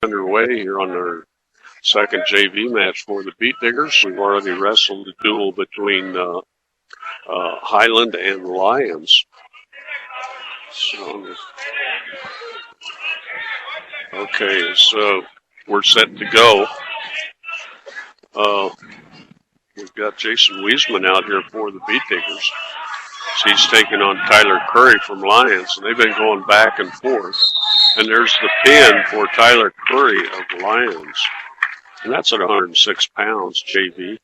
Underway here on our second JV match for the Beat Diggers. We've already wrestled a duel between Highland and Lyons. So, okay, so we're set to go. We've got Jason Wiesman out here for the Beat Diggers. So he's taking on Tyler Curry from Lyons, and they've been going back and forth. And there's the pin for Tyler Curry of Lyons. And that's at 106 pounds, JV,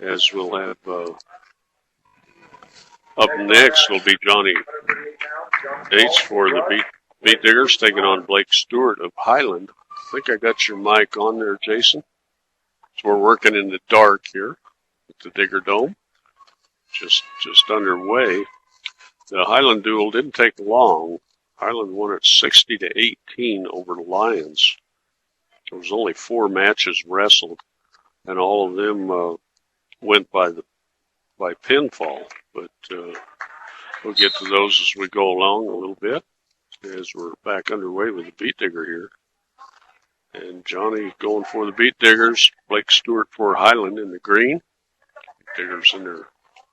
as we'll have up next will be Johnny Bates for the Beat Diggers taking on Blake Stewart of Highland. I think I got your mic on there, Jason. So we're working in the dark here at the Digger Dome. Just underway. The Highland duel didn't take long. Highland won it 60-18 over the Lyons. There was only 4 matches wrestled, and all of them went by pinfall. But we'll get to those as we go along a little bit, as we're back underway with the Beat Digger here. And Johnny going for the Beat Diggers, Blake Stewart for Highland in the green. Beat Diggers in their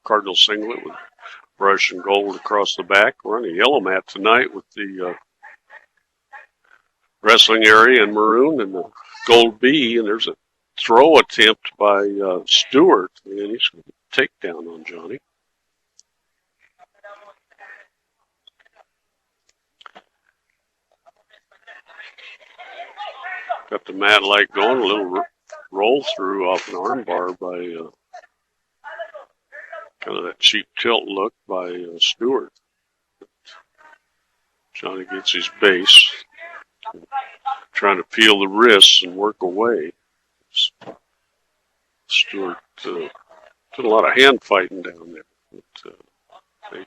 Cardinal singlet with brush and gold across the back. We're on a yellow mat tonight with the wrestling area in maroon and the gold B, and there's a throw attempt by Stewart, and he's going to take down on Johnny. Got the mat light going, a little roll through off an arm bar by kind of that cheap tilt look by Stewart. Johnny gets his base, trying to peel the wrists and work away. Stewart did a lot of hand fighting down there. But,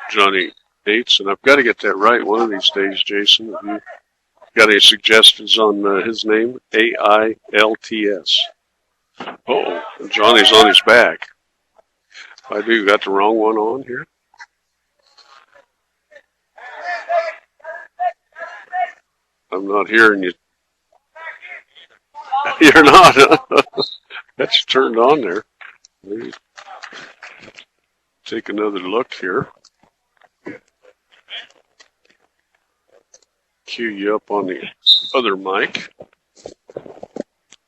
Johnny Bates, and I've got to get that right one of these days, Jason. Have you got any suggestions on his name? AILTS. Uh-oh, and Johnny's on his back. I do got the wrong one on here. I'm not hearing you. You're not. That's turned on there. Maybe take another look here. Cue you up on the other mic.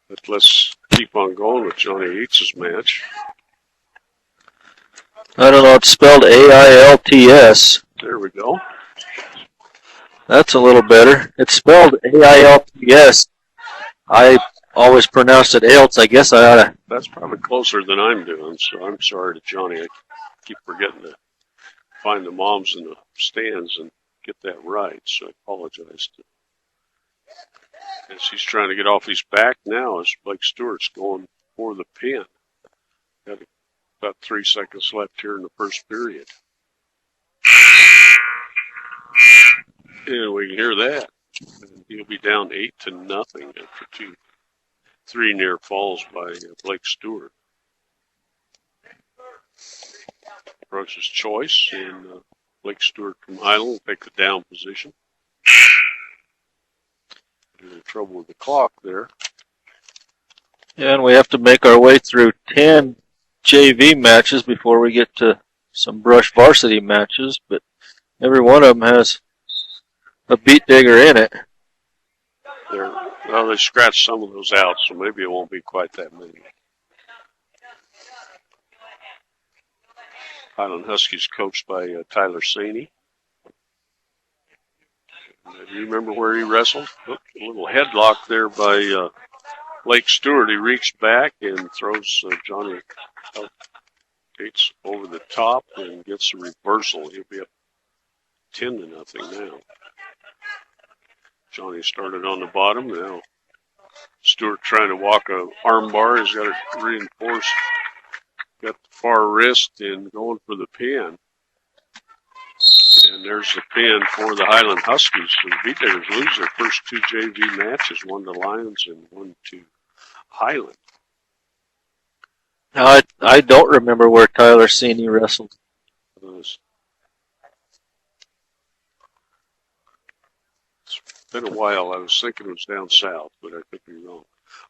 But let's keep on going with Johnny Yates' match. I don't know, it's spelled AILTS. There we go. That's a little better. It's spelled AILTS. I always pronounced it AILTS. I guess I ought to. That's probably closer than I'm doing, so I'm sorry to Johnny. I keep forgetting to find the moms in the stands and get that right, so I apologize to. As he's trying to get off his back now, as Blake Stewart's going for the pin. Got about 3 seconds left here in the first period. And we can hear that. And he'll be down 8-0 after 3 near falls by Blake Stewart. Brooks' choice, and Blake Stewart from Highland will take the down position. In trouble with the clock there. Yeah, and we have to make our way through 10 JV matches before we get to some brush varsity matches, but every one of them has a Beat Digger in it. Well, they scratched some of those out, so maybe it won't be quite that many. Highland Huskies coached by Tyler Saney. Do you remember where he wrestled? A little headlock there by Blake Stewart. He reached back and throws Johnny Bates over the top and gets a reversal. He'll be up 10-0 now. Johnny started on the bottom. Now Stewart trying to walk a arm bar. He's got it reinforced. Got the far wrist and going for the pin. And there's the pin for the Highland Huskies. So the Beat Diggers lose their first 2 JV matches, 1 to Lyons and 1 to Highland. Now, I don't remember where Tyler Saney wrestled. Been a while. I was thinking it was down south, but I could be wrong.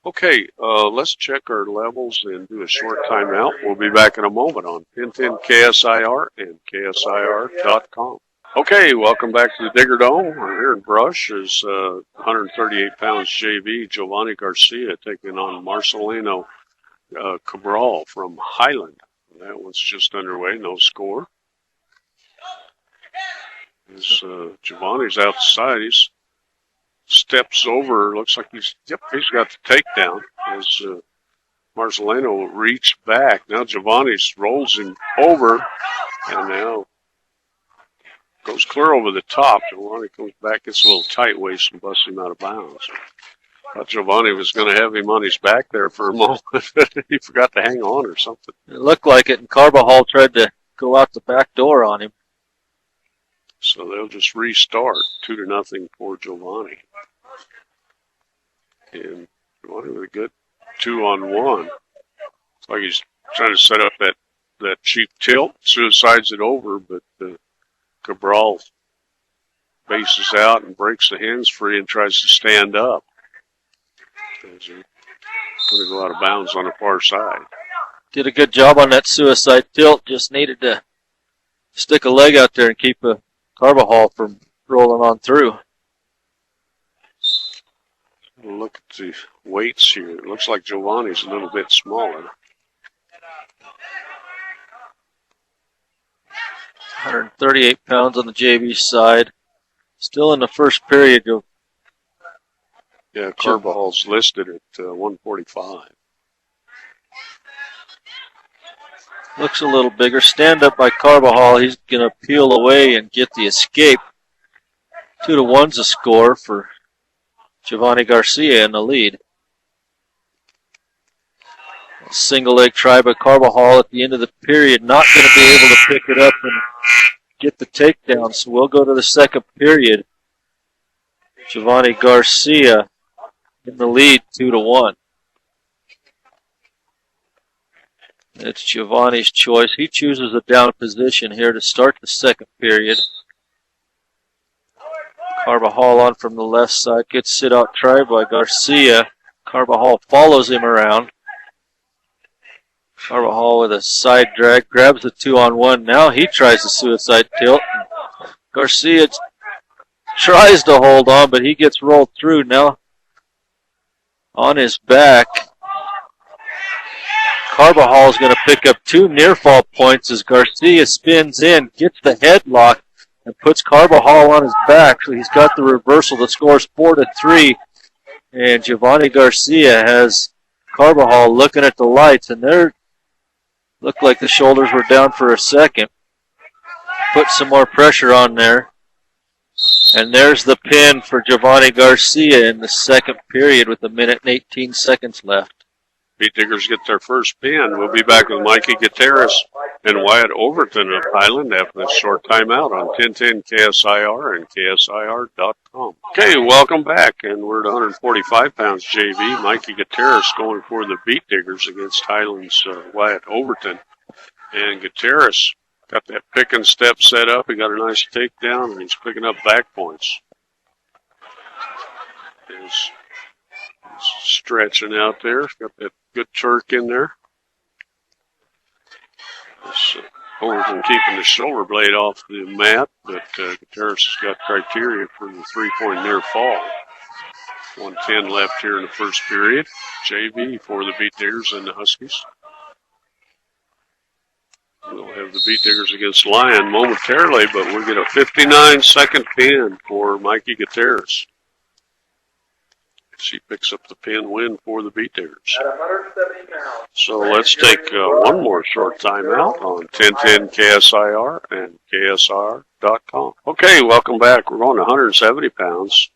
Okay, let's check our levels and do a short timeout. We'll be back in a moment on 1010 KSIR and KSIR.com. Okay, welcome back to the Digger Dome. We're here in Brush is 138 pounds JV Giovanni Garcia taking on Marcelino Cabral from Highland. That one's just underway, no score. As Giovanni's outside, he's steps over. Looks like he's got the takedown. As Marcelino reached back, now Giovanni's rolls him over, and now goes clear over the top. Giovanni comes back, gets a little tight waist, and busts him out of bounds. Thought Giovanni was going to have him on his back there for a moment. He forgot to hang on or something. It looked like it, and Carbajal tried to go out the back door on him. So they'll just restart 2-0 for Giovanni. And Giovanni with a good 2-on-1. It's like he's trying to set up that cheap tilt, suicides it over, but Cabral bases out and breaks the hands free and tries to stand up. He's going to go out of bounds on the far side. Did a good job on that suicide tilt. Just needed to stick a leg out there and keep a Carbajal from rolling on through. Look at the weights here. It looks like Giovanni's a little bit smaller. 138 pounds on the JV side. Still in the first period. Yeah, Carbajal's listed at 145. Looks a little bigger. Stand up by Carbajal. He's going to peel away and get the escape. 2-1's a score for Giovanni Garcia in the lead. A single leg try by Carbajal at the end of the period. Not going to be able to pick it up and get the takedown. So we'll go to the second period. Giovanni Garcia in the lead 2-1. It's Giovanni's choice. He chooses a down position here to start the second period. Carbajal on from the left side. Good sit-out try by Garcia. Carbajal follows him around. Carbajal with a side drag. Grabs the 2-on-1. Now he tries the suicide tilt. Garcia tries to hold on, but he gets rolled through. Now on his back. Carbajal is going to pick up 2 near-fall points as Garcia spins in, gets the headlock, and puts Carbajal on his back. So he's got the reversal. The score is 4-3, and Giovanni Garcia has Carbajal looking at the lights, and they looked like the shoulders were down for a second. Put some more pressure on there. And there's the pin for Giovanni Garcia in the second period with 1 minute and 18 seconds left. Beat Diggers get their first pin. We'll be back with Mikey Gutierrez and Wyatt Overton of Highland after this short timeout on 1010 KSIR and KSIR.com. Okay, welcome back, and we're at 145 pounds JV. Mikey Gutierrez going for the Beat Diggers against Highland's Wyatt Overton. And Gutierrez got that pick and step set up. He got a nice takedown, and he's picking up back points. He's stretching out there. Got that good Turk in there. Overton keeping the shoulder blade off the mat, but Gutierrez has got criteria for the 3-point near fall. 1:10 left here in the first period. JV for the Beat Diggers and the Huskies. We'll have the Beat Diggers against Lyons momentarily, but we'll get a 59-second pin for Mikey Gutierrez. She picks up the pin win for the Beat Diggers. So let's take one more short timeout on 1010 KSIR and KSIR.com. Okay, welcome back. We're going to 170 pounds.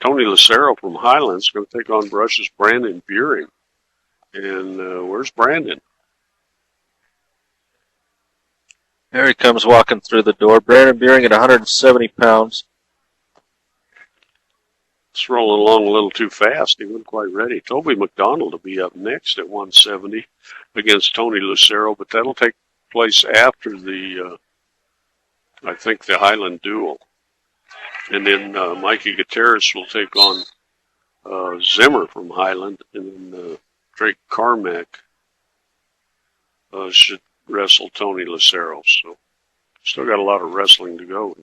Tony Lucero from Highlands is going to take on Brush's Brandon Buring. And where's Brandon? Here he comes walking through the door. Brandon Buring at 170 pounds. It's rolling along a little too fast. He wasn't quite ready. Toby McDonald will be up next at 170 against Tony Lucero, but that'll take place after the, I think, the Highland duel. And then Mikey Gutierrez will take on Zimmer from Highland, and then Drake Carmack should wrestle Tony Lucero. So still got a lot of wrestling to go.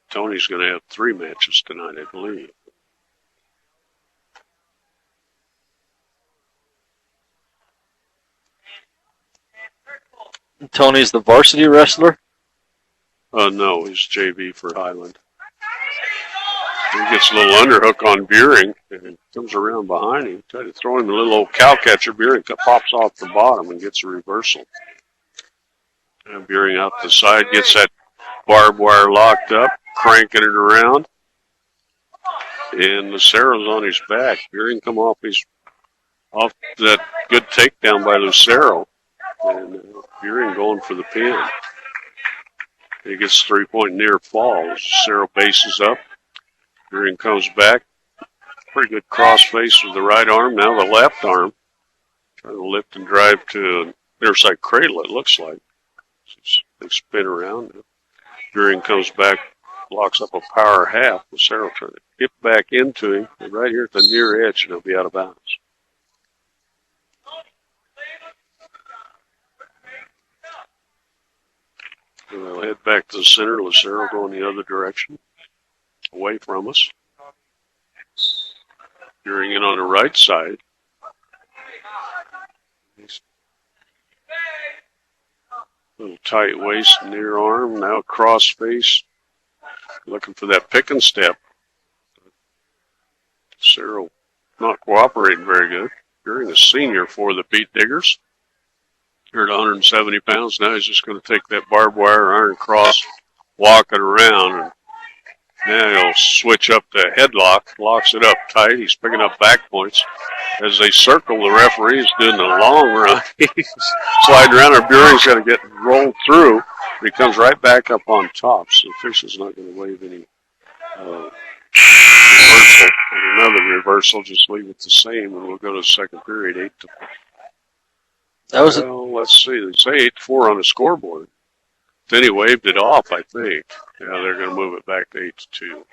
Tony's going to have 3 matches tonight, I believe. Tony's the varsity wrestler? No, he's JV for Highland. He gets a little underhook on Beering and comes around behind him. Try to throw him a little old cow catcher. Beering pops off the bottom and gets a reversal. And Beering out the side gets that barbed wire locked up, cranking it around. And Lucero's on his back. Beering come off that good takedown by Lucero. And Beering going for the pin. He gets 3-point near fall. Lucero bases up. Beering comes back. Pretty good cross face with the right arm. Now the left arm. Trying to lift and drive to an near side cradle, it looks like. They spin around. Beering comes back, locks up a power half. Lucero trying to get back into him. And right here at the near edge, and he'll be out of bounds. And they'll head back to the center. Lucero going the other direction, away from us. Beering in on the right side. Little tight waist, near arm, now cross face. Looking for that pick and step. Lucero not cooperating very good. Beering a senior for the Beat Diggers. Here at 170 pounds. Now he's just going to take that barbed wire iron cross, walk it around, and now he'll switch up the headlock, locks it up tight. He's picking up back points. As they circle, the referee's doing the long run. He's sliding around. Our Beering's got to get rolled through. But he comes right back up on top. So the official's not going to wave any reversal. And another reversal, just leave it the same, and we'll go to the second period, 8-4. That was let's see. They say 8-4 on the scoreboard. Then he waved it off, I think. Yeah, they're going to move it back to 8-2.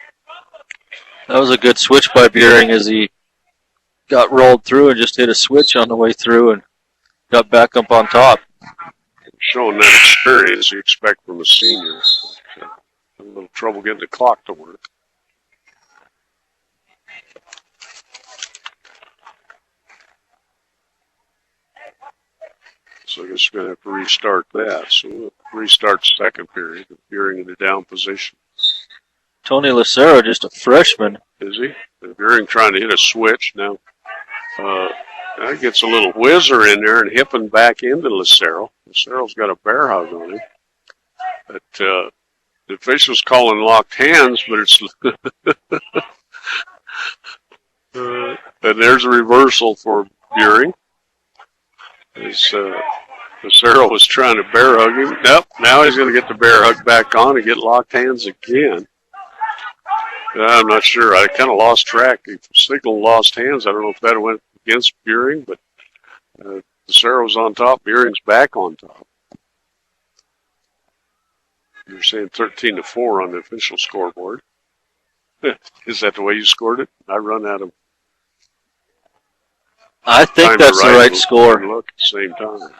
That was a good switch by Beering as he got rolled through and just hit a switch on the way through and got back up on top. Showing that experience you expect from a senior. A little trouble getting the clock to work. So I guess we're going to have to restart that. So we'll restart the second period. Beering in the down position. Tony Lucero, just a freshman. Is he? And Beering trying to hit a switch. Now gets a little whizzer in there and hipping back into Lucero. Lucero's got a bear hug on him. But the official's calling locked hands, but it's... and there's a reversal for Beering. As Lucero was trying to bear hug him. Nope, now he's going to get the bear hug back on and get locked hands again. I'm not sure. I kind of lost track. He signaled lost hands. I don't know if that went against Beering, but Lucero's on top. Beering's back on top. You're saying 13-4 on the official scoreboard. Is that the way you scored it? I run out of... I think that's the right score. Look at the same time.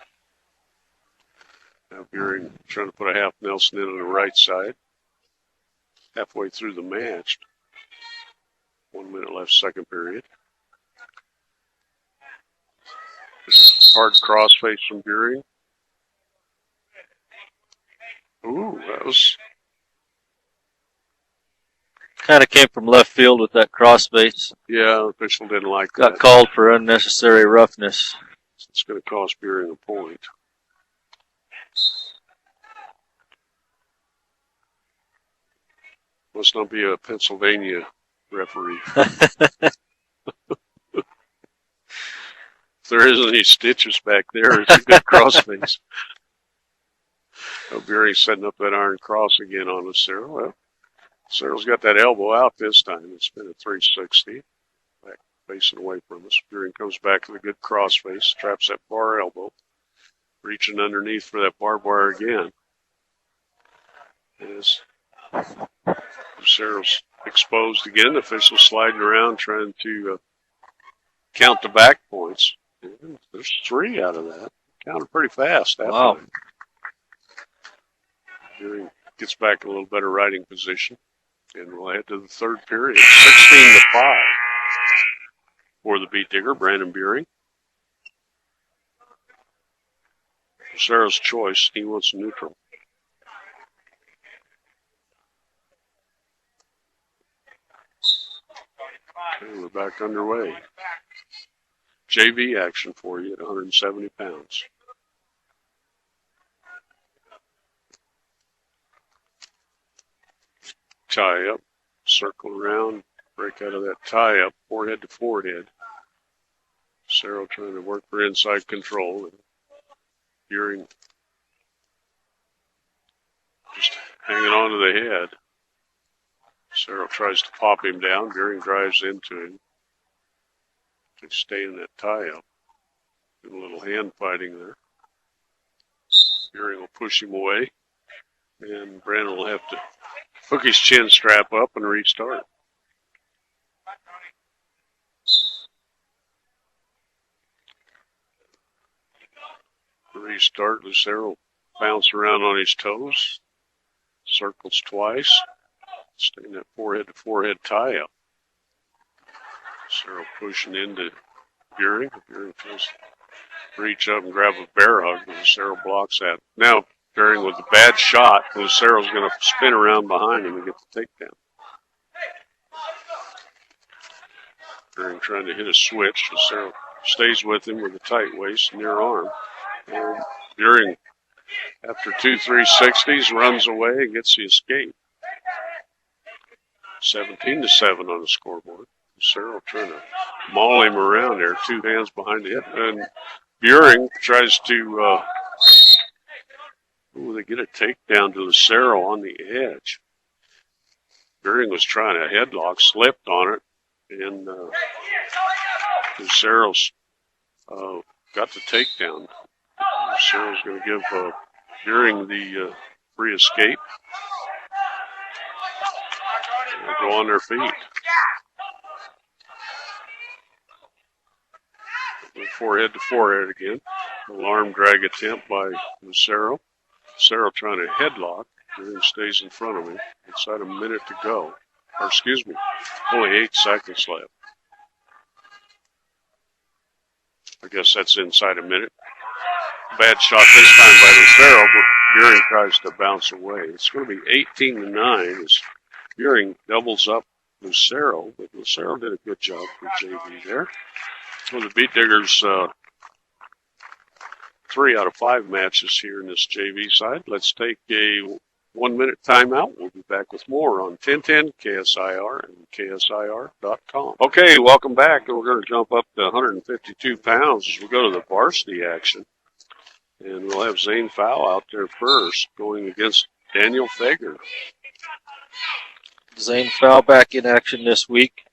Now Beering trying to put a half Nelson in on the right side. Halfway through the match. 1 minute left, second period. This a hard crossface from Beering. Ooh, that was... Kind of came from left field with that crossface. Yeah, the official didn't like that. Got called for unnecessary roughness. It's going to cost Beering a point. Must not be a Pennsylvania referee. If there isn't any stitches back there, it's a good crossface. Beering setting up that iron cross again on Lucero. Well, Lucero's got that elbow out this time. It's been a 360. Back facing away from us. Beering comes back with a good crossface. Traps that far elbow. Reaching underneath for that barbed wire again. As Lucero's exposed again. The official sliding around trying to count the back points. There's 3 out of that. Counted pretty fast. Wow. Gearing gets back a little better riding position. And we'll head to the 3rd period. 16-5 for the beat digger, Brandon Buehring. Lucero's choice. He wants neutral. Okay, we're back underway. JV action for you at 170 pounds. Tie up, circle around, break out of that tie up, forehead to forehead. Lucero trying to work for inside control. And Buehring just hanging on to the head. Lucero tries to pop him down. Buehring drives into him. They stay in that tie up. A little hand fighting there. Buehring will push him away. And Brandon will have to hook his chin strap up and restart. Restart. Lucero bounce around on his toes. Circles twice. Stay in that forehead to forehead tie up. Lucero pushing into Buehring. Buehring tries to reach up and grab a bear hug, but Lucero blocks that. Now, Buehring with a bad shot. Lucero's going to spin around behind him and get the takedown. Buehring trying to hit a switch. Lucero stays with him with a tight waist, near arm. And Buehring, after 2 360s, runs away and gets the escape. 17-7 on the scoreboard. Lucero trying to maul him around there, 2 hands behind the head. And Buehring tries to... they get a takedown to Lucero on the edge. Buehring was trying a headlock, slipped on it, and Lucero's got the takedown. Lucero's going to give Buehring the free escape. They'll go on their feet. Forehead to forehead again. An arm drag attempt by Lucero. Lucero trying to headlock. Buehring stays in front of him. Inside a minute to go. Or excuse me, only 8 seconds left. I guess that's inside a minute. Bad shot this time by Lucero, but Buehring tries to bounce away. It's going to be 18-9 as Buehring doubles up Lucero, but Lucero did a good job for JV there. So the Beat Diggers 3 out of 5 matches here in this JV side. Let's take a 1-minute timeout. We'll be back with more on 1010 KSIR and KSIR.com. Okay, welcome back. We're going to jump up to 152 pounds as we go to the varsity action. And we'll have Zane Fowl out there first, going against Daniel Fager. Zane Fowl back in action this week.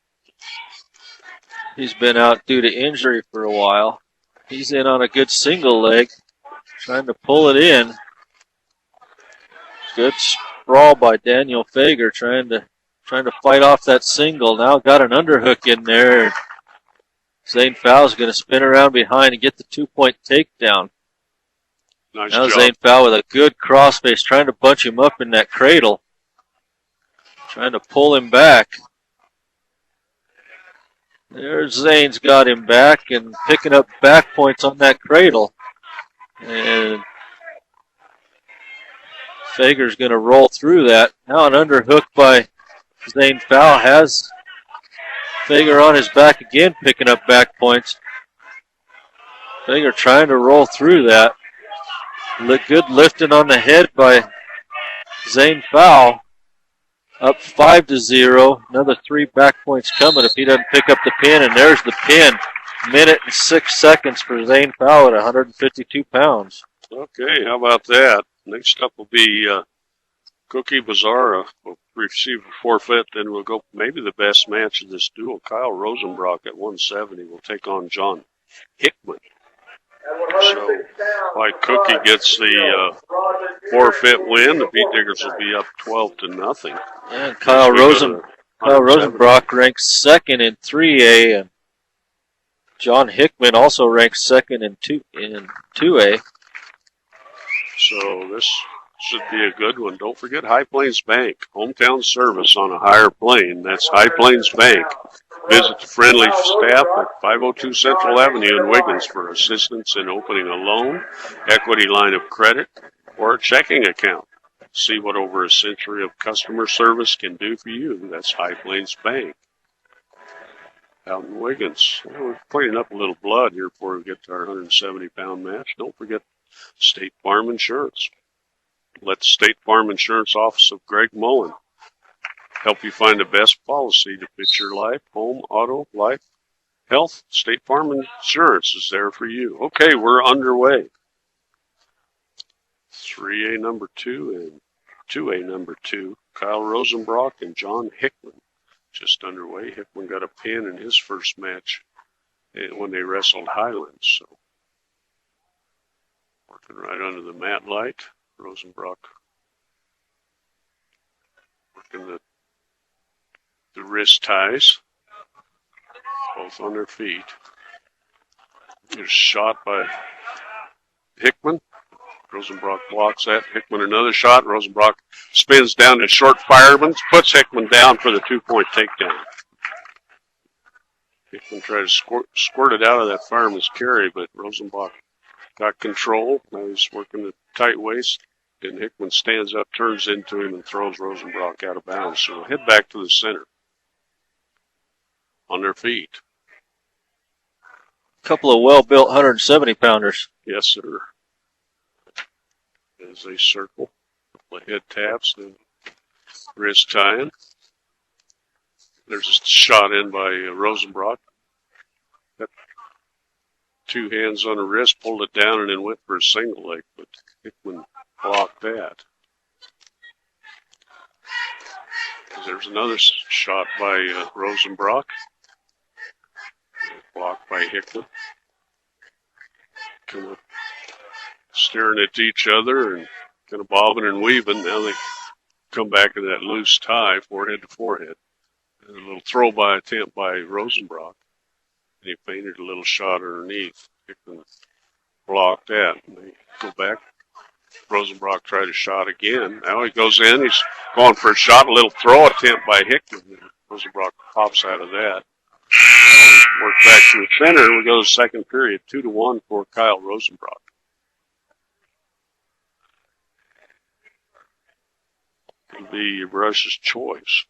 He's been out due to injury for a while. He's in on a good single leg, trying to pull it in. Good sprawl by Daniel Fager, trying to fight off that single. Now got an underhook in there. Zane Fowle's going to spin around behind and get the 2-point takedown. Nice now job. Zane Fowl with a good crossface, trying to bunch him up in that cradle. Trying to pull him back. There's Zane's got him back and picking up back points on that cradle. And Fager's going to roll through that. Now an underhook by Zane Fowl has Fager on his back again, picking up back points. Fager trying to roll through that. Good lifting on the head by Zane Fowl. Up 5-0. Another 3 back points coming if he doesn't pick up the pin. And there's the pin. 1:06 for Zane Fowl at 152 pounds. Okay, how about that? Next up will be Cookie Bizarra. Will receive a forfeit. Then we'll go maybe the best match of this duel. Kyle Rosenbrock at 170 will take on John Hickman So, like Cookie gets the forfeit win, the Beat Diggers will be up 12-0. And Kyle Rosenbrock ranks second in 3A, and John Hickman also ranks second in 2A. So this should be a good one. Don't forget High Plains Bank, hometown service on a higher plane. That's High Plains Bank. Visit the friendly staff at 502 Central Avenue in Wiggins for assistance in opening a loan, equity line of credit, or a checking account. See what over a century of customer service can do for you. That's High Plains Bank out in Wiggins. Well, we're cleaning up a little blood here before we get to our 170-pound match. Don't forget State Farm Insurance. Let the State Farm Insurance Office of Greg Mullen help you find the best policy to fit your life, home, auto, life, health. State Farm Insurance is there for you. Okay, we're underway. 3A number 2 and 2A number 2. Kyle Rosenbrock and John Hickman just underway. Hickman got a pin in his first match when they wrestled Highlands. So working right under the mat light. Rosenbrock working the wrist ties, both on their feet. There's a shot by Hickman. Rosenbrock blocks that. Hickman another shot. Rosenbrock spins down to short fireman, puts Hickman down for the 2-point takedown. Hickman tried to squirt it out of that fireman's carry, but Rosenbrock got control. Now he's working the tight waist, and Hickman stands up, turns into him, and throws Rosenbrock out of bounds. So we'll head back to the center on their feet. A couple of well-built 170-pounders. Yes, sir. As they circle, a couple of head taps, then wrist tying. There's a shot in by Rosenbrock. Got 2 hands on the wrist, pulled it down, and then went for a single leg, but Hickman blocked that. There's another shot by Rosenbrock. Blocked by Hickman. Kind of staring at each other and kind of bobbing and weaving. Now they come back in that loose tie, forehead to forehead. And a little throw by attempt by Rosenbrock. And he feinted a little shot underneath. Hickman blocked that. And they go back. Rosenbrock tried a shot again. Now he goes in. He's going for a shot. A little throw attempt by Hickman. And Rosenbrock pops out of that. Work back to the center. We go to the second period. 2-1 for Kyle Rosenbrock. It'll be Rush's choice.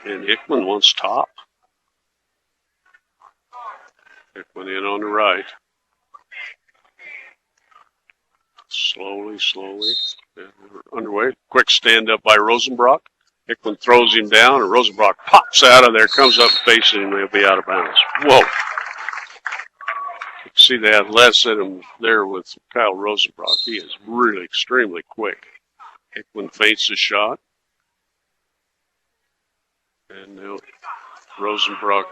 And Hickman wants top. Hickman in on the right. Slowly. And we're underway. Quick stand up by Rosenbrock. Hickman throws him down, and Rosenbrock pops out of there, comes up facing him, they'll be out of bounds. Whoa. You can see the athleticism there with Kyle Rosenbrock. He is really extremely quick. Hickman feints the shot. And now Rosenbrock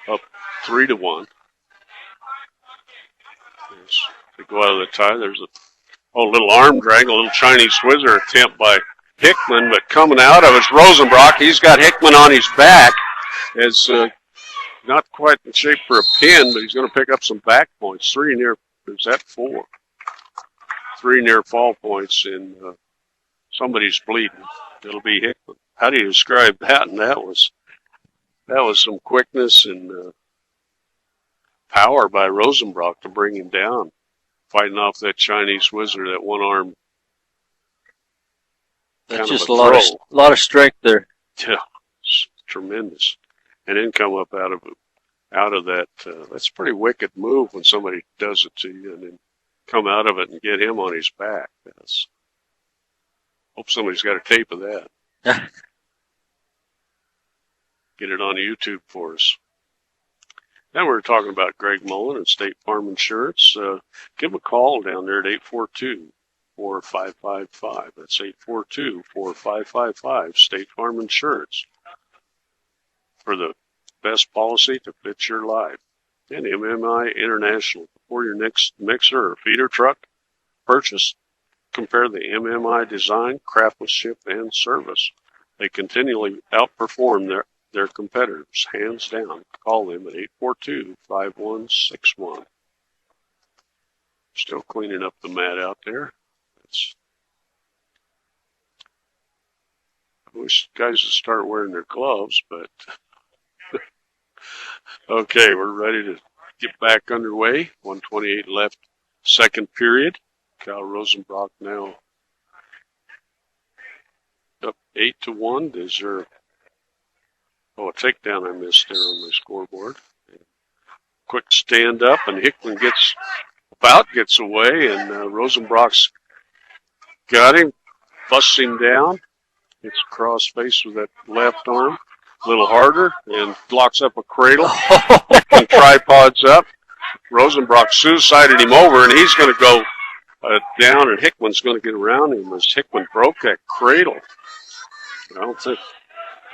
up 3-1. As they go out of the tie, there's a little arm drag, a little Chinese whizzer attempt by Hickman, but coming out of it's Rosenbrock. He's got Hickman on his back. It's not quite in shape for a pin, but he's going to pick up some back points. 4? Is that 4? 3 near fall points, and somebody's bleeding. It'll be Hickman. How do you describe that? And that was some quickness and power by Rosenbrock to bring him down, fighting off that Chinese whizzer, that one arm. That's just a lot of strength there. Yeah, it's tremendous. And then come up out of that. That's a pretty wicked move when somebody does it to you, and then come out of it and get him on his back. Hope somebody's got a tape of that. Get it on YouTube for us. Now we're talking about Greg Mullen and State Farm Insurance. Give them a call down there at 842-4555. That's 842-4555, State Farm Insurance. For the best policy to fit your life. And MMI International. For your next mixer or feeder truck purchase, compare the MMI design, craftsmanship, and service. They continually outperform their competitors, hands down. Call them at 842-5161. Still cleaning up the mat out there. I wish guys would start wearing their gloves, but okay, we're ready to get back underway. 128 left, second period. Cal Rosenbrock now up 8-1. Is there a takedown I missed there on my scoreboard? Quick stand up, and Hickman gets away, and Rosenbrock's got him, busts him down. It's cross face with that left arm, a little harder, and blocks up a cradle. And tripods up. Rosenbrock suicided him over, and he's going to go down, and Hickman's going to get around him as Hickman broke that cradle. I don't think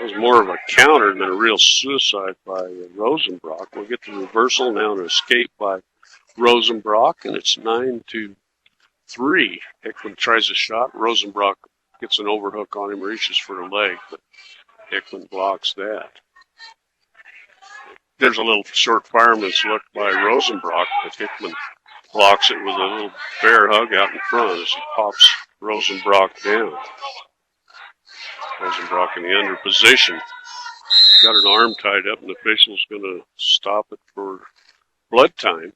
it was more of a counter than a real suicide by Rosenbrock. We'll get the reversal now, an escape by Rosenbrock, and it's 9-3. Hickman tries a shot. Rosenbrock gets an overhook on him, reaches for the leg, but Hickman blocks that. There's a little short fireman's look by Rosenbrock, but Hickman blocks it with a little bear hug out in front as he pops Rosenbrock down. Rosenbrock in the under position. Got an arm tied up, and the official's going to stop it for blood time.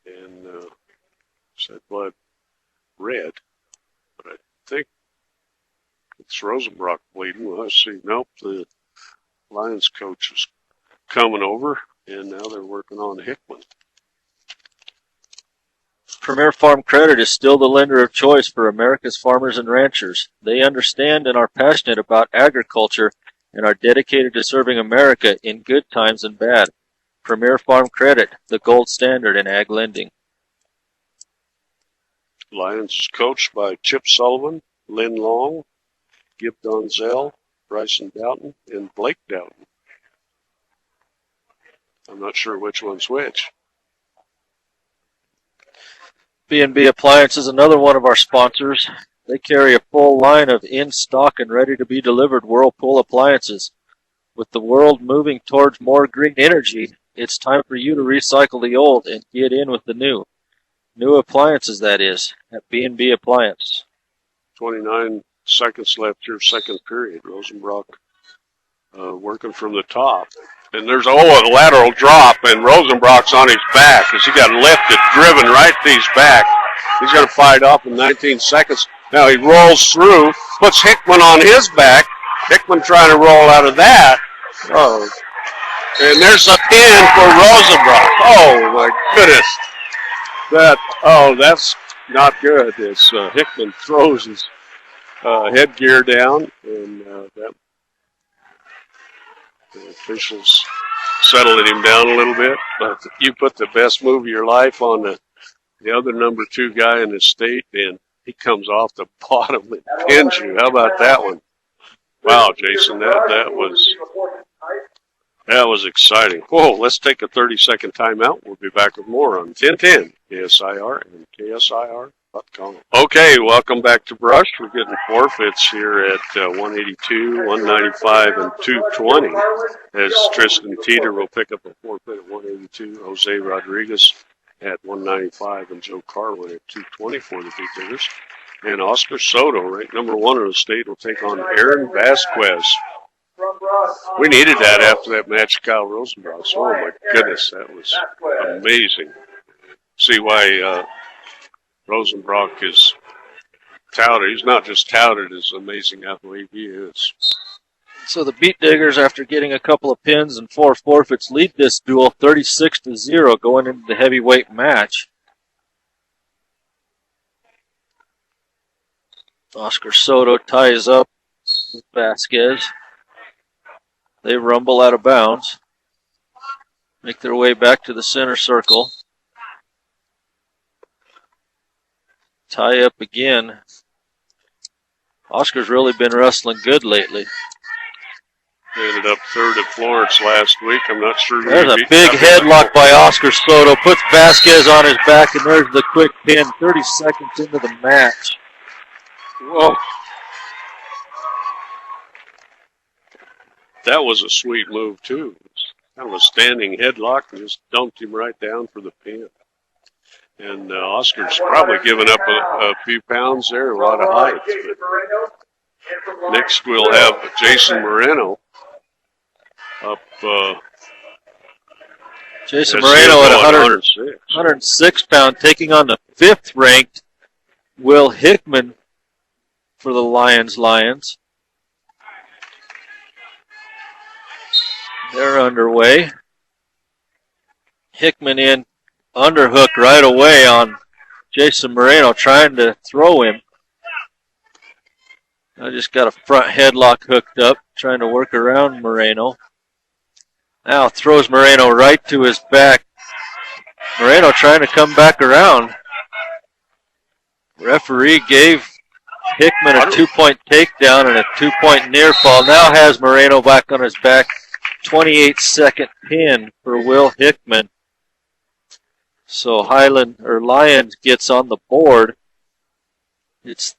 And said blood red, but I think it's Rosenbrock bleeding. Well, let's see. Nope, the Lyons coach is coming over, and now they're working on Hickman. Premier Farm Credit is still the lender of choice for America's farmers and ranchers. They understand and are passionate about agriculture and are dedicated to serving America in good times and bad. Premier Farm Credit, the gold standard in ag lending. Lyons is coached by Chip Sullivan, Lynn Long, Gib Donzel, Bryson Doughton, and Blake Doughton. I'm not sure which one's which. B&B Appliance is another one of our sponsors. They carry a full line of in-stock and ready-to-be-delivered Whirlpool appliances. With the world moving towards more green energy, it's time for you to recycle the old and get in with the new. New appliances, that is, at B&B Appliance. 29 seconds left here, second period. Rosenbrock working from the top. And there's a lateral drop, and Rosenbrock's on his back as he got lifted, driven right to his back. He's going to fight off in 19 seconds. Now he rolls through, puts Hickman on his back. Hickman trying to roll out of that. Oh, and there's a pin for Rosenbrock. Oh, my goodness. That's not good. As Hickman throws his headgear down, and the officials settling him down a little bit. But you put the best move of your life on the other number 2 guy in the state, and he comes off the bottom and pins you. How about that one? Wow, Jason, that was exciting. Whoa, let's take a 30-second timeout. We'll be back with more on 1010 KSIR and KSIR.com. Okay, welcome back to Brush. We're getting forfeits here at 182, 195, and 220 as Tristan Teeter will pick up a forfeit at 182, Jose Rodriguez at 195, and Joe Carlin at 220 for the Beat Diggers. And Oscar Soto, ranked number 1 in the state, will take on Aaron Vasquez. We needed that after that match, Kyle Rosenbrock. So, oh my goodness, that was amazing. See why Rosenbrock is touted. He's not just touted as amazing athlete, he is. So the Beat Diggers, after getting a couple of pins and 4 forfeits, lead this duel 36-0 going into the heavyweight match. Oscar Soto ties up with Vasquez. They rumble out of bounds. Make their way back to the center circle. Tie up again. Oscar's really been wrestling good lately. Ended up third at Florence last week. I'm not sure who There's he a beat. big headlock by Oscar Soto. Puts Vasquez on his back, and there's the quick pin 30 seconds into the match. Whoa. That was a sweet move, too. Kind of a standing headlock and just dumped him right down for the pin. And Oscar's probably given up a few pounds there, a lot of height. But next we'll have Jason Moreno up. Jason Moreno at 106. 106 pound, taking on the 5th ranked Will Hickman for the Lyons. They're underway. Hickman in underhook right away on Jason Moreno, trying to throw him. I just got a front headlock hooked up, trying to work around Moreno. Now throws Moreno right to his back. Moreno trying to come back around. Referee gave Hickman a 2-point takedown and a 2-point near fall. Now has Moreno back on his back. 28-second pin for Will Hickman. So Lyons gets on the board. It's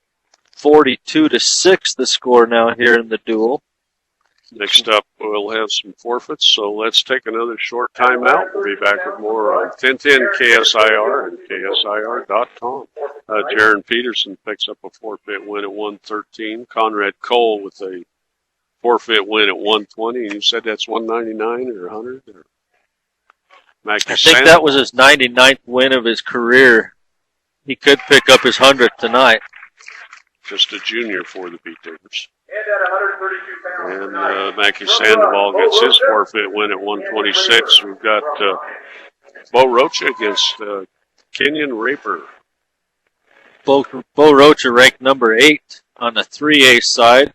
42-6 the score now here in the duel. Next up, we'll have some forfeits, so let's take another short timeout. We'll be back with more on 1010 KSIR and KSIR.com. Jaron Peterson picks up a forfeit win at 113. Conrad Cole with a forfeit win at 120. And you said that's 199 or 100? Or Mackie I think that was his 99th win of his career. He could pick up his 100th tonight. Just a junior for the Beat Diggers. And Mackie Sandoval gets his forfeit win at 126. We've got Bo Rocha against Kenyon Raper. Bo Rocha ranked number 8 on the 3A side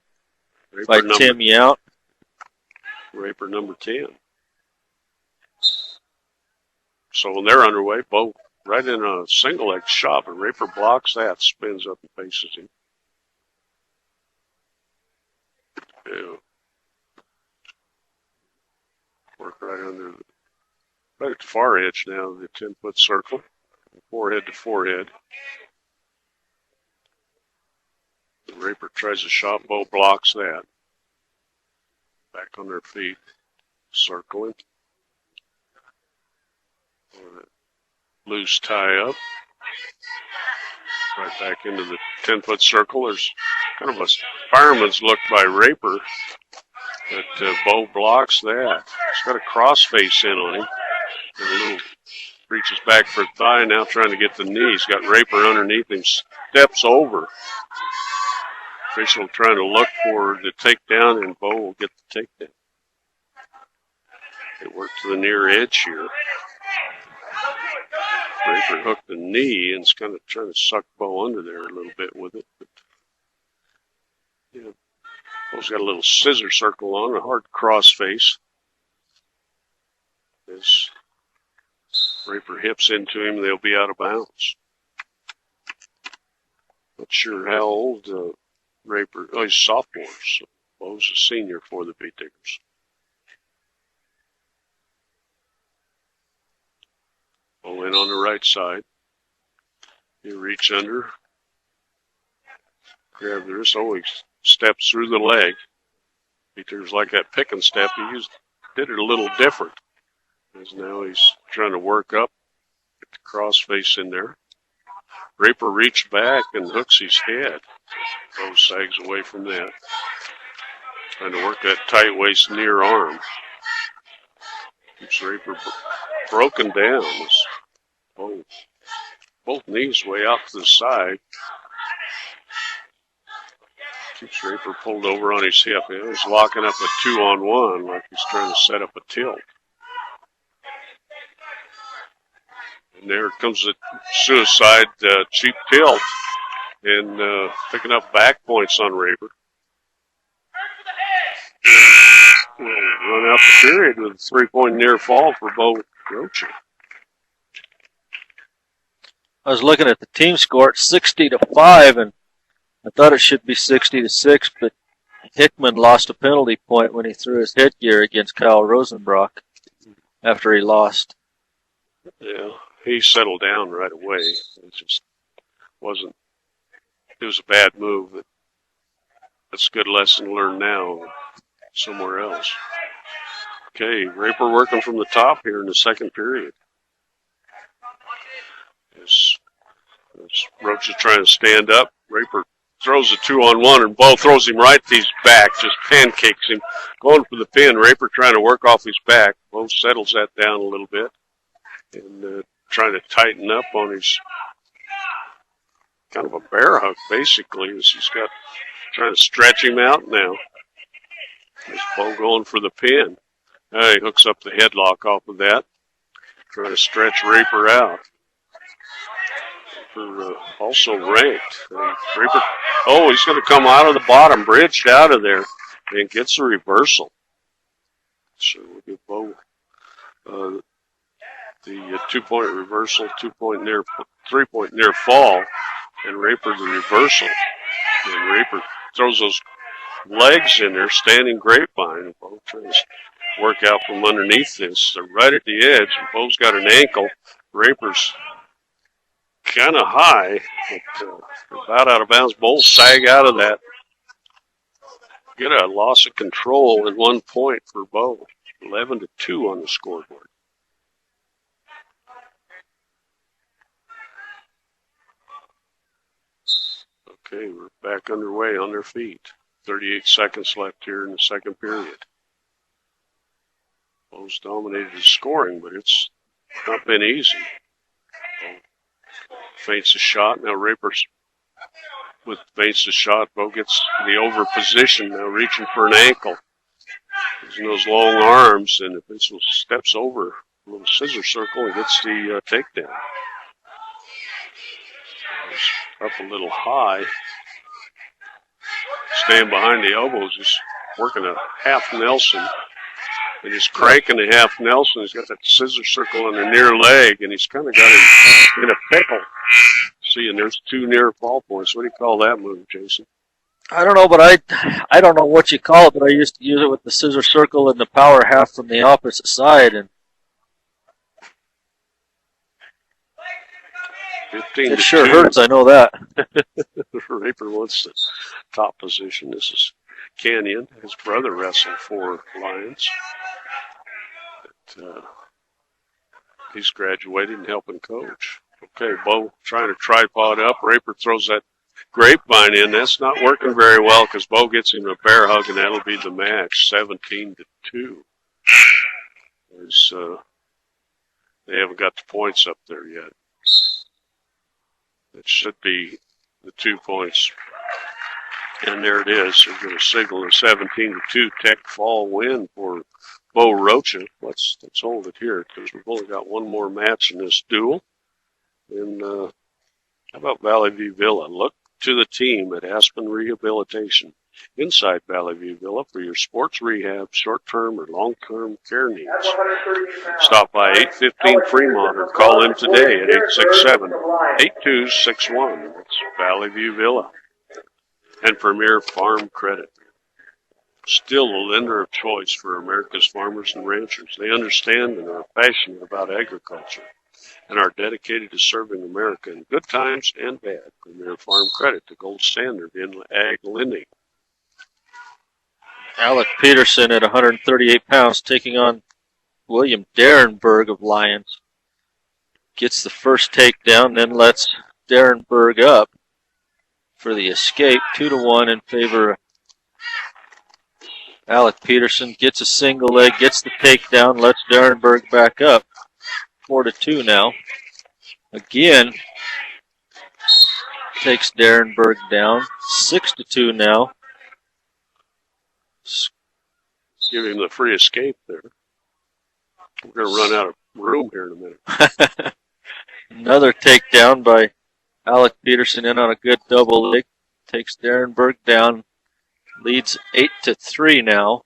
by Tim Yount. Raper number 10. So when they're underway, Bo right in a single leg shot, but Raper blocks that, spins up and faces him. Yeah. Work right under right at the far edge now of the 10-foot circle. Forehead to forehead. The Raper tries a shot. Bo blocks that. Back on their feet. Circling. Loose tie up. Right back into the 10-foot circle. There's kind of a fireman's look by Raper. But Bo blocks that. He's got a crossface in on him. And a little reaches back for a thigh, now trying to get the knee. He's got Raper underneath him, steps over. Official trying to look for the takedown, and Bo will get the takedown. They work to the near edge here. Raper hooked the knee and is kind of trying to suck Bo under there a little bit with it. But, yeah, Bo's got a little scissor circle on, a hard cross face. As Raper hips into him, they'll be out of bounds. Not sure how old Raper, he's sophomore, so Bo's a senior for the Beat Diggers. Bo in on the right side. You reach under, grab the wrist. Oh, he steps through the leg. Beat Diggers like that pick and step. He did it a little different. As now he's trying to work up, get the cross face in there. Raper reached back and hooks his head. Bo sags away from that. Trying to work that tight waist near arm. Keeps Raper broken down. Both knees way out to the side. Keeps Raper pulled over on his hip. He's locking up a 2-on-1 like he's trying to set up a tilt. And there comes the suicide cheap tilt and picking up back points on Raper. We'll run out the period with a 3-point near fall for Bo Rocha. I was looking at the team score at 60-5, and I thought it should be 60-6, but Hickman lost a penalty point when he threw his headgear against Kyle Rosenbrock after he lost. Yeah, he settled down right away. It just wasn't. It was a bad move. That's a good lesson learned now somewhere else. Okay, Raper working from the top here in the second period. As Roach is trying to stand up, Raper throws a 2-on-1, and Bo throws him right to his back, just pancakes him. Going for the pin, Raper trying to work off his back. Bo settles that down a little bit and trying to tighten up on his kind of a bear hug, basically, as he's got trying to stretch him out now. There's Bo going for the pin. He hooks up the headlock off of that, trying to stretch Raper out. Raper also ranked. Raper, he's going to come out of the bottom, bridged out of there, and gets a reversal. So we'll give Bo the 2-point reversal, 2-point near, 3-point near fall, and Raper the reversal. And Raper throws those legs in there, standing grapevine, and Bo trying to work out from underneath this. They're right at the edge, and Bo's got an ankle. Raper's kind of high, but about out of bounds. Bo sag out of that. Get a loss of control and 1 point for Bo. 11-2 on the scoreboard. Okay, we're back underway on their feet. 38 seconds left here in the second period. Bo's dominated the scoring, but it's not been easy. Bo feints a shot. Now Raper's with feints a shot. Bo gets the over position, now reaching for an ankle. Using those long arms, and if this steps over a little scissor circle and gets the takedown. Up a little high. Staying behind the elbows, he's working a half Nelson. And he's cranking the half Nelson. He's got that scissor circle on the near leg, and he's kind of got him in a pickle. See, and there's 2 near fall points. What do you call that move, Jason? I don't know, but I don't know what you call it, but I used to use it with the scissor circle and the power half from the opposite side, and 15 it sure hurts, I know that. Raper wants the top position. This is Canyon. His brother wrestled for Lyons. But, he's graduated and helping coach. Okay, Bo trying to tripod up. Raper throws that grapevine in. That's not working very well because Bo gets him a bear hug, and that'll be the match, 17-2. They haven't got the points up there yet. It should be the 2 points. And there it is. They're going to signal a 17-2 Tech Fall win for Bo Rocha. Let's hold it here because we've only got one more match in this duel. And how about Valley View Villa? Look to the team at Aspen Rehabilitation inside Valley View Villa for your sports rehab, short-term or long-term care needs. Stop by 815 Fremont or call in today at 867-8261. That's Valley View Villa. And Premier Farm Credit. Still a lender of choice for America's farmers and ranchers. They understand and are passionate about agriculture and are dedicated to serving America in good times and bad. Premier Farm Credit, the gold standard in ag lending. Alec Peterson at 138 pounds taking on William Derenberg of Lyons. Gets the first takedown, then lets Derenberg up for the escape. 2-1 in favor of Alec Peterson. Gets a single leg, gets the takedown, lets Derenberg back up. 4-2 now. Again, takes Derenberg down. 6-2 now. Give him the free escape there. We're going to run out of room here in a minute. Another takedown by Alec Peterson in on a good double leg. Takes Derenberg down. Leads 8-3 now.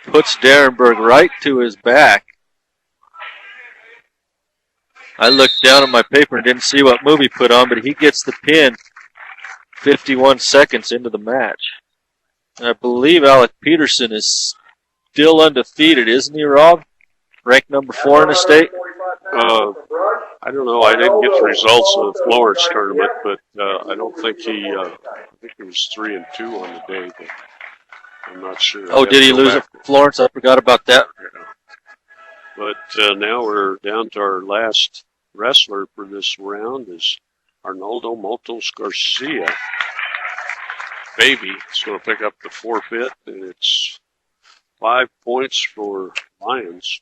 Puts Derenberg right to his back. I looked down at my paper and didn't see what move he put on, but he gets the pin 51 seconds into the match. I believe Alec Peterson is still undefeated, isn't he, Rob? Ranked number 4 in the state. I don't know. I didn't get the results of the Florence tournament, but I don't think he. I think he was 3-2 on the day, but I'm not sure. Oh, did he lose at Florence? I forgot about that. Yeah. But now we're down to our last wrestler for this round is Arnoldo Motos Garcia. Baby is going to pick up the forfeit, and it's 5 points for Lyons.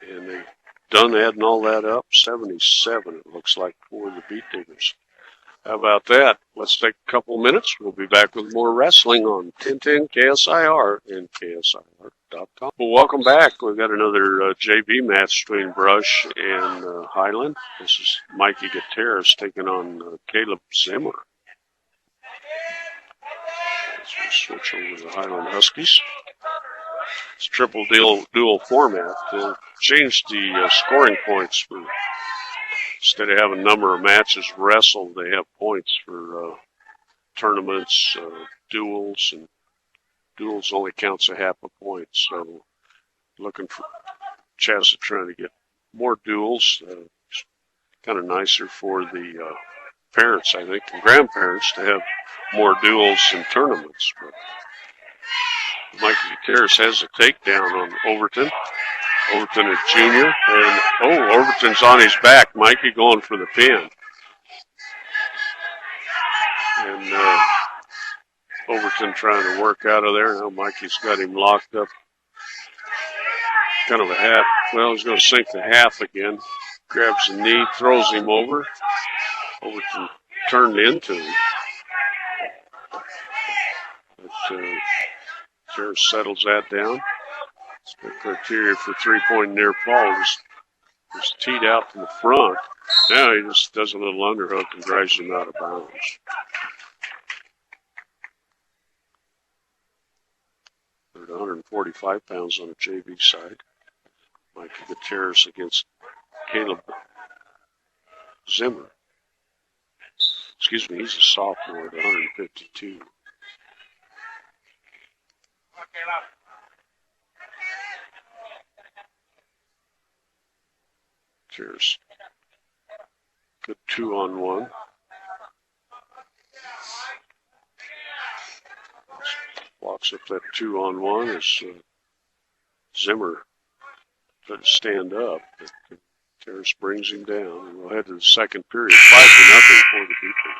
And they've done adding all that up, 77 it looks like for the Beat Diggers. How about that? Let's take a couple minutes. We'll be back with more wrestling on 1010 KSIR and KSIR.com. Well, welcome back. We've got another JV match between Brush and Highland. This is Mikey Gutierrez taking on Caleb Zimmer. Let's switch over to the Highland Huskies. It's triple dual format. They'll change the scoring points for. Instead of having a number of matches wrestled, they have points for tournaments, duels, and duels only counts a half a point. So looking for Chaz is trying to get more duels. It's kind of nicer for the parents, I think, and grandparents to have more duels and tournaments. But Mikey Gutierrez has a takedown on Overton. Overton is junior, and Overton's on his back. Mikey going for the pin. And Overton trying to work out of there. Now Mikey's got him locked up. Kind of a half. Well, he's going to sink the half again. Grabs the knee, throws him over. Overton turned into him. But Gutierrez settles that down. The criteria for three-point near fall was teed out from the front. Now he just does a little underhook and drives him out of bounds. They're at 145 pounds on the JV side. Mikey Gutierrez against Caleb Zimmer. Excuse me, he's a sophomore at 152. Cheers. Good 2-on-1. Walks up that 2-on-1 as Zimmer tried to stand up, but Terrace brings him down. And we'll head to the second period. 5-0 for the Beatles.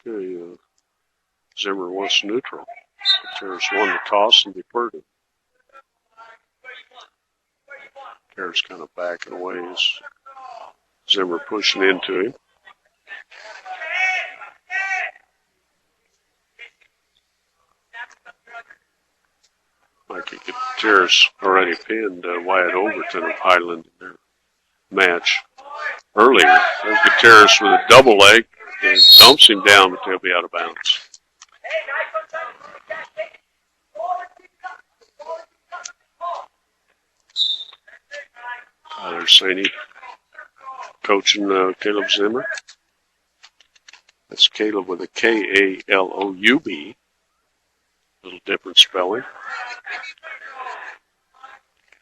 Okay, Zimmer wants neutral. Terrace won the toss and deferred it. Terrace kind of backing away as Zimmer pushing into him. Mikey Terrace already pinned Wyatt Overton of Highland in their match earlier. There's Gutierrez with a double leg. And dumps him down, but they'll be out of bounds. There's Saney coaching Caleb Zimmer. That's Caleb with a K-A-L-O-U-B. A little different spelling.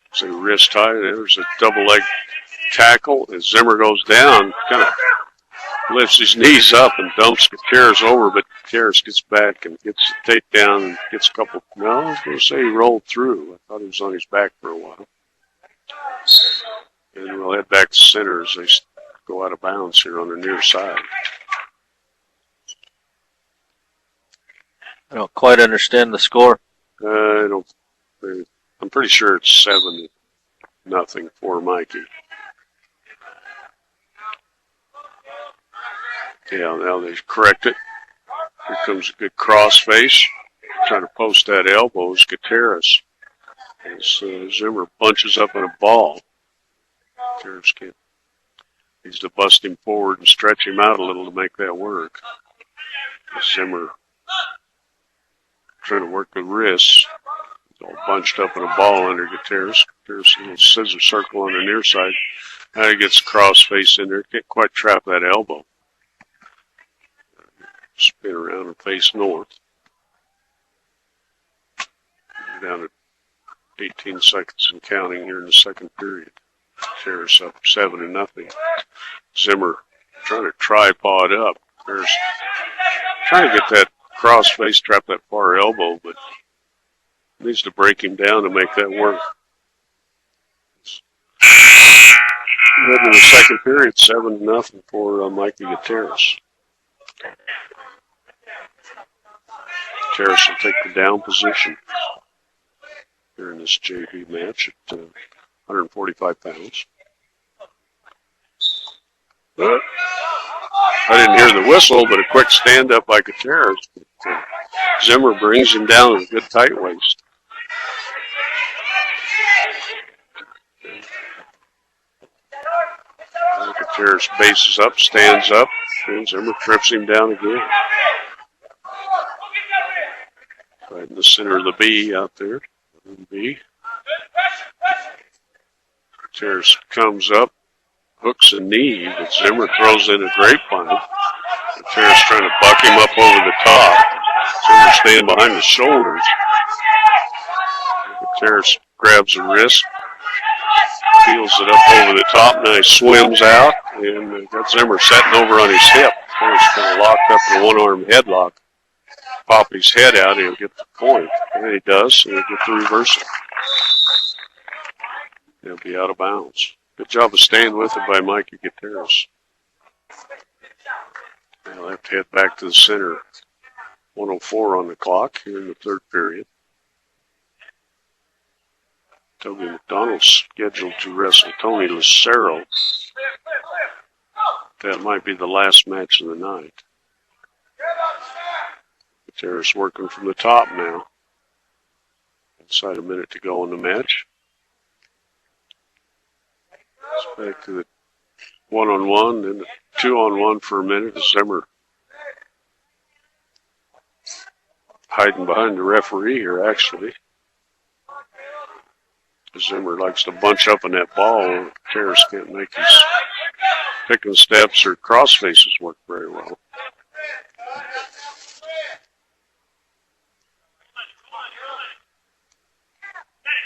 It's a wrist tie. There's a double leg tackle. As Zimmer goes down, kind of lifts his knees up and dumps Gutierrez over, but Gutierrez gets back and gets the takedown and gets a couple. No, I was going to say he rolled through. I thought he was on his back for a while. And we'll head back to center as they go out of bounds here on the near side. I don't quite understand the score. I don't. I'm pretty sure it's 7-0 for Mikey. Yeah, now they correct it. Here comes a good cross face. Trying to post that elbow is Gutierrez. As Zimmer bunches up in a ball. Gutierrez needs to bust him forward and stretch him out a little to make that work. Zimmer trying to work the wrists. All bunched up in a ball under Gutierrez. Gutierrez a little scissor circle on the near side. Now he gets cross face in there. Can't quite trap that elbow. Spin around and face north. Down at 18 seconds and counting here in the second period. Gutierrez up 7-0. Zimmer trying to tripod up. There's trying to get that cross face, trap that far elbow, but needs to break him down to make that work. Heading to the second period, 7-0 for Mikey Gutierrez. Gutierrez will take the down position here in this JV match at 145 pounds. But I didn't hear the whistle, but a quick stand-up by Gutierrez. Zimmer brings him down with a good tight waist. Gutierrez bases up, stands up, and Zimmer trips him down again. Right in the center of the B out there. B. Gutierrez comes up, hooks a knee, but Zimmer throws in a grapevine. Gutierrez trying to buck him up over the top. Zimmer staying behind the shoulders. Gutierrez grabs a wrist, peels it up over the top, now he swims out, and got Zimmer setting over on his hip. Gutierrez kind of locked up in a one-arm headlock. Pop his head out, he'll get the point. And he does, and he'll get the reversal. He'll be out of bounds. Good job of staying with it by Mikey Gutierrez. They'll have to head back to the center. 1:04 on the clock here in the third period. Toby McDonald's scheduled to wrestle Tony Lucero. That might be the last match of the night. Gutierrez working from the top now. Inside a minute to go in the match. It's back to the 1-on-1, then the 2-on-1 for a minute. Zimmer hiding behind the referee here, actually. Zimmer likes to bunch up in that ball. Gutierrez can't make his picking steps or cross faces work very well.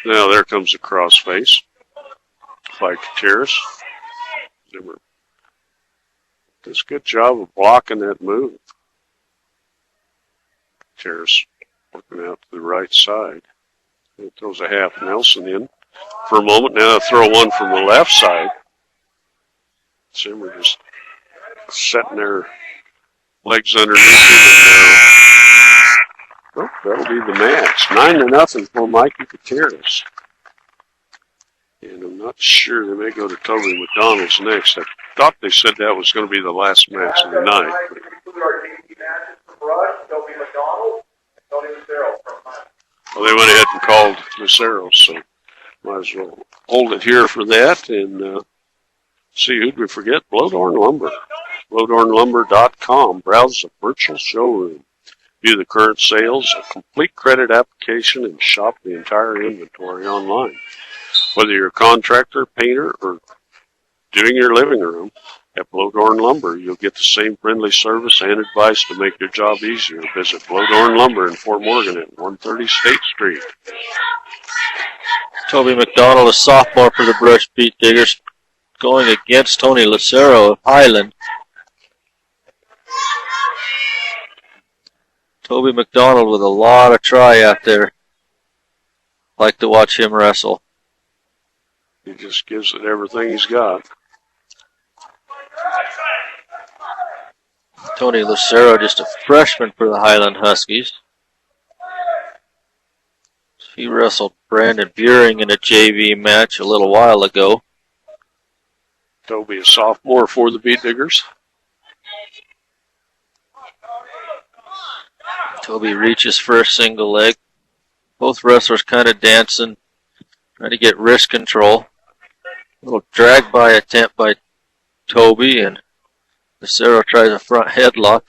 Now there comes a cross face by Gutierrez. Zimmer does a good job of blocking that move. Gutierrez working out to the right side. He throws a half Nelson in for a moment. Now throw one from the left side. Zimmer just setting their legs underneath him. And, that'll be the match. 9-0 for Mikey Gutierrez. And I'm not sure. They may go to Toby McDonald's next. I thought they said that was going to be the last match of the night. Well, they went ahead and called Lucero, so might as well hold it here for that and see who'd we forget. Blowdorn Lumber. Blowdornlumber.com. Browse the virtual showroom. View the current sales, a complete credit application, and shop the entire inventory online. Whether you're a contractor, painter, or doing your living room, at Blowdorn Lumber, you'll get the same friendly service and advice to make your job easier. Visit Blowdorn Lumber in Fort Morgan at 130 State Street. Toby McDonald, a sophomore for the Brush Beat Diggers, going against Tony Lucero of Highland. Toby McDonald with a lot of try out there. Like to watch him wrestle. He just gives it everything he's got. Tony Lucero, just a freshman for the Highland Huskies. He wrestled Brandon Buring in a JV match a little while ago. Toby, a sophomore for the Beat Diggers. Toby reaches for a single leg. Both wrestlers kind of dancing, trying to get wrist control. A little drag by attempt by Toby, and Lucero tries a front headlock.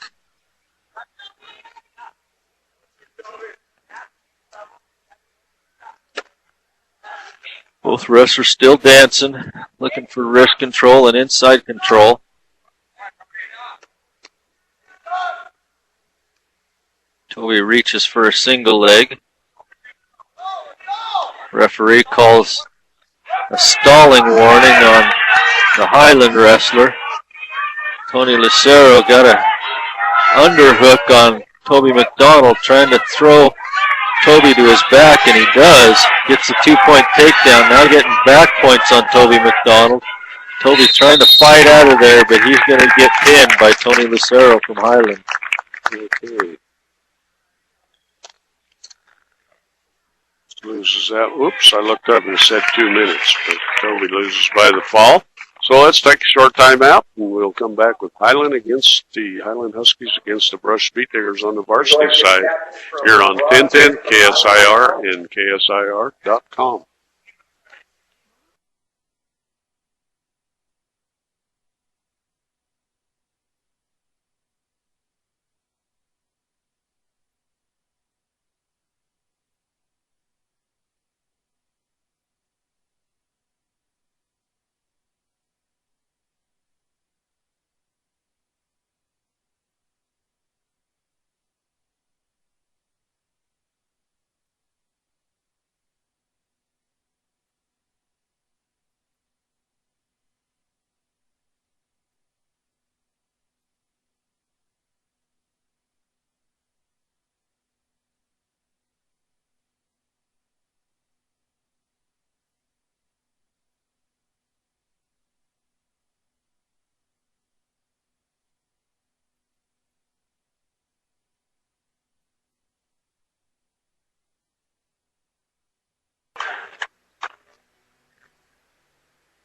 Both wrestlers still dancing, looking for wrist control and inside control. Toby reaches for a single leg. Referee calls a stalling warning on the Highland wrestler. Tony Lucero got a underhook on Toby McDonald, trying to throw Toby to his back, and he does. Gets a 2-point takedown. Now getting back points on Toby McDonald. Toby trying to fight out of there, but he's going to get pinned by Tony Lucero from Highland. Okay. Loses that. Whoops, I looked up and it said 2 minutes, but Toby loses by the fall. So let's take a short time out, and we'll come back with Highland Huskies against the Brush Beat Diggers on the varsity side here on 1010 KSIR and KSIR.com.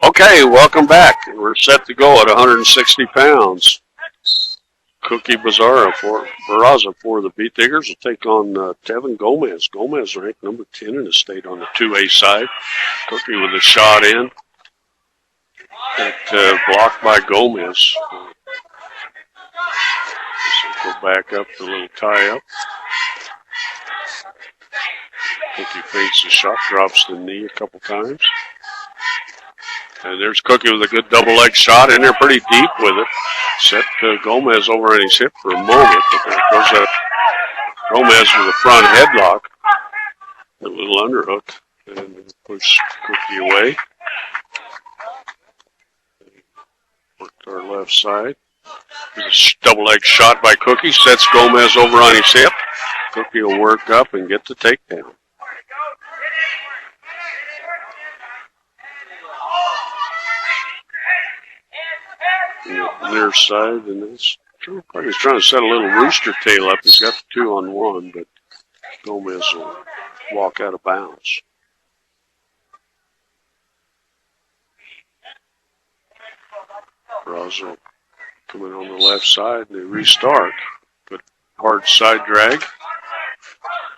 Okay, welcome back. We're set to go at 160 pounds. Cookie Barraza for the Beat Diggers will take on Tevin Gomez. Gomez ranked number 10 in the state on the 2A side. Cookie with a shot in. Blocked by Gomez. Go back up to a little tie-up. Cookie feints the shot, drops the knee a couple times. And there's Cookie with a good double leg shot in there, pretty deep with it. Set Gomez over on his hip for a moment, but there goes that Gomez with a front headlock. A little underhook, and push Cookie away. Worked our left side. There's a double leg shot by Cookie, sets Gomez over on his hip. Cookie will work up and get the takedown. Near side, and it's true. He's trying to set a little rooster tail up. He's got the 2-on-1, but Gomez will walk out of bounds. Barraza coming on the left side, and they restart. But hard side drag.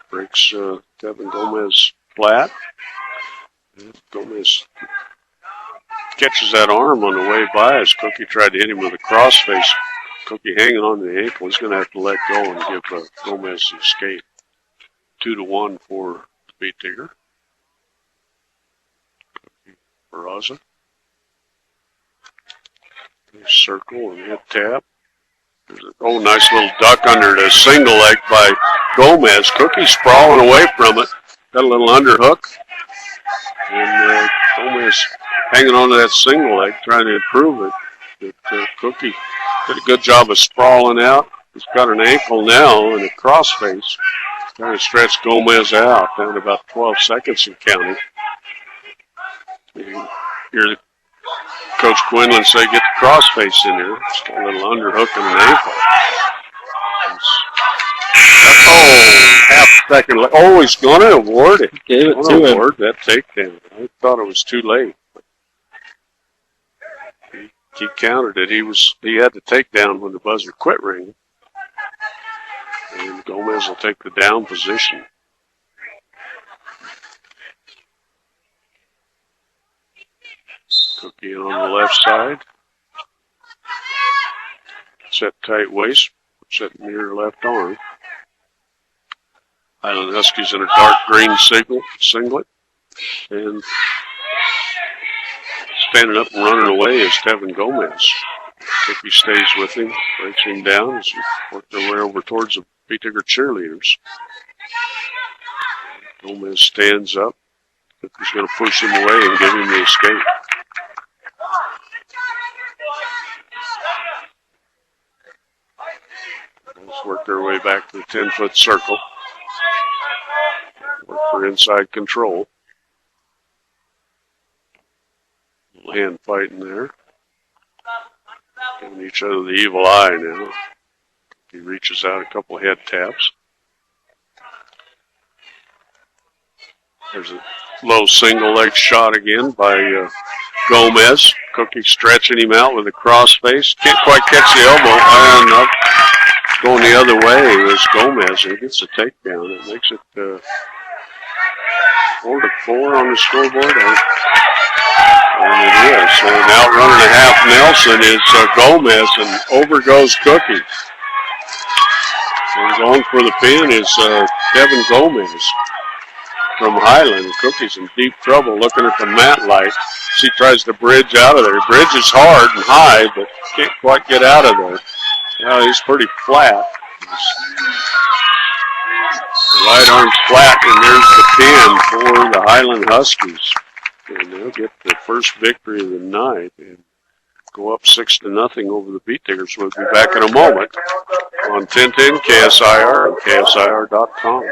Breaks Tevin Gomez flat. And Gomez catches that arm on the way by as Cookie tried to hit him with a crossface. Cookie hanging on the ankle. He's going to have to let go and give Gomez the escape. 2-1 for the Beat Digger. Barraza. Circle and hit tap. Nice little duck under the single leg by Gomez. Cookie sprawling away from it. Got a little underhook. And Gomez hanging on to that single leg, trying to improve it. But Cookie did a good job of sprawling out. He's got an ankle now and a crossface. Trying to stretch Gomez out down to about 12 seconds and counting. You hear Coach Quinlan say, get the crossface in there. It's got a little underhook and an ankle. Half a second. Oh, he's going to award it. Gave it to him. Award that takedown. I thought it was too late. He countered it. He had the takedown when the buzzer quit ringing. And Gomez will take the down position. Cookie on the left side. Set tight waist. Set near left arm. Highland Huskies in a dark green singlet. And Standing up and running away is Tevin Gomez. Cookie stays with him, breaks him down as we work their way over towards the Beat Digger cheerleaders. Gomez stands up. Cookie's going to push him away and give him the escape. Let's work their way back to the 10-foot circle. Work for inside control. Little hand fighting there. Giving each other the evil eye now. He reaches out a couple head taps. There's a low single leg shot again by Gomez. Cookie stretching him out with a cross face. Can't quite catch the elbow. And up. Going the other way was Gomez. He gets a takedown. It makes it 4-4 on the scoreboard. And it is. So now running a half Nelson is Gomez, and over goes Cookie. And going for the pin is Kevin Gomez from Highland. Cookie's in deep trouble looking at the mat light. She tries to bridge out of there. Bridges hard and high, but can't quite get out of there. Now he's pretty flat. Right arm's flat, and there's the pin for the Highland Huskies. And they'll get the first victory of the night and go up 6-0 over the Beat Diggers. We'll be back in a moment on 1010 KSIR and KSIR.com.